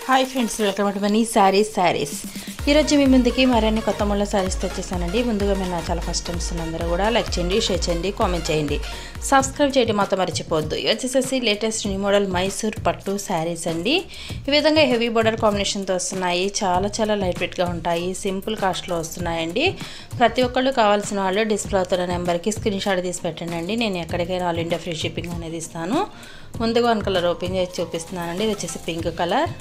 Hi friends, welcome to money saris. ఈరోజు మీ ముందుకి మరిన్ని కొత్త ముళ్ళ శారీస్తో వచ్చేసానండి. ముందుగా మీరు నా చాలా ఫస్ట్ టైమ్స్ అందరూ కూడా లైక్ చేయండి, షేర్ చేయండి, కామెంట్ చేయండి, సబ్స్క్రైబ్ చేయడం మాత్రం మర్చిపోవద్దు. ఇవి వచ్చేసేసి లేటెస్ట్ న్యూ మోడల్ మైసూర్ పట్టు శారీస్ అండి. ఈ విధంగా హెవీ బోర్డర్ కాంబినేషన్తో వస్తున్నాయి. చాలా లైట్ వెయిట్గా ఉంటాయి. సింపుల్ కాస్ట్లో వస్తున్నాయండి. ప్రతి ఒక్కళ్ళు కావాల్సిన వాళ్ళు డిస్ప్లే అవుతున్న నెంబర్కి స్క్రీన్ షాట్ తీసి పెట్టండి. నేను ఎక్కడికైనా ఆల్ ఇండియా ఫ్రీ షిప్పింగ్ అనేది ఇస్తాను. ముందుగా 1 కలర్ ఓపెన్ చేసి చూపిస్తున్నానండి. ఇది వచ్చేసి పింక్ కలర్.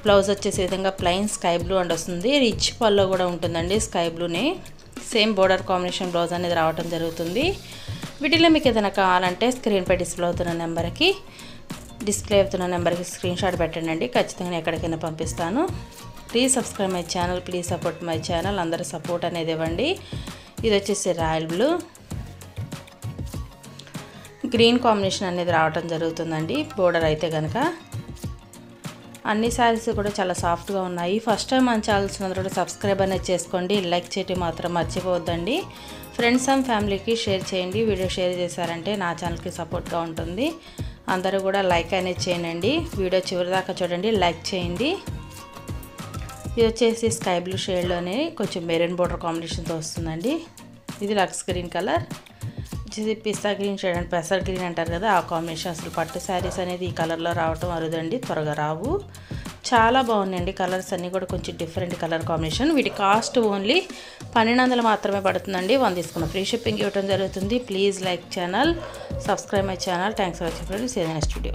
బ్లౌజ్ వచ్చేసి విధంగా ప్లెయిన్ స్కై బ్లూ అండ్ వస్తుంది. రిచ్ పల్లో కూడా ఉంటుందండి స్కై బ్లూనే. సేమ్ బోర్డర్ కాంబినేషన్ బ్లౌజ్ అనేది రావడం జరుగుతుంది. వీటిలో మీకు ఏదైనా కావాలంటే స్క్రీన్పై డిస్ప్లే అవుతున్న నెంబర్కి స్క్రీన్ షాట్ పెట్టండి. ఖచ్చితంగా ఎక్కడికైనా పంపిస్తాను. Please subscribe my channel, please support my channel. అందరూ సపోర్ట్ అనేది ఇవ్వండి. ఇది వచ్చేసి రాయల్ బ్లూ, గ్రీన్ కాంబినేషన్ అనేది రావడం జరుగుతుందండి. బోర్డర్ అయితే కనుక అన్ని శారీస్ కూడా చాలా సాఫ్ట్గా ఉన్నాయి. ఫస్ట్ టైం మన ఛానల్స్ అందరూ సబ్స్క్రైబ్ అనేది చేసుకోండి. లైక్ చేయడం మాత్రం మర్చిపోవద్దండి. ఫ్రెండ్స్ అండ్ ఫ్యామిలీకి షేర్ చేయండి. వీడియో షేర్ చేశారంటే నా ఛానల్కి సపోర్ట్గా ఉంటుంది. అందరూ కూడా లైక్ అనేది చేయండి. వీడియో చివరి దాకా చూడండి, లైక్ చేయండి. ఇది వచ్చేసి స్కై బ్లూ షేడ్లోనే కొంచెం మెరూన్ బోర్డర్ కాంబినేషన్తో వస్తుందండి. ఇది లక్స్ గ్రీన్ కలర్. వచ్చేసి పిస్తా గ్రీన్ షేడ్ అండ్ పెసర్ గ్రీన్ అంటారు కదా, ఆ కాంబినేషన్. అసలు పట్టు శారీస్ అనేది ఈ కలర్లో రావటం అరుదండి, త్వరగా రావు. చాలా బాగున్నాయండి. కలర్స్ అన్నీ కూడా కొంచెం డిఫరెంట్ కలర్ కాంబినేషన్. వీటి కాస్ట్ ఓన్లీ 1200 మాత్రమే పడుతుందండి. 1 తీసుకున్న ఫ్రీ షిప్పింగ్ ఇవ్వడం జరుగుతుంది. Please like channel, subscribe my channel. Thanks for watching friends. See you next video.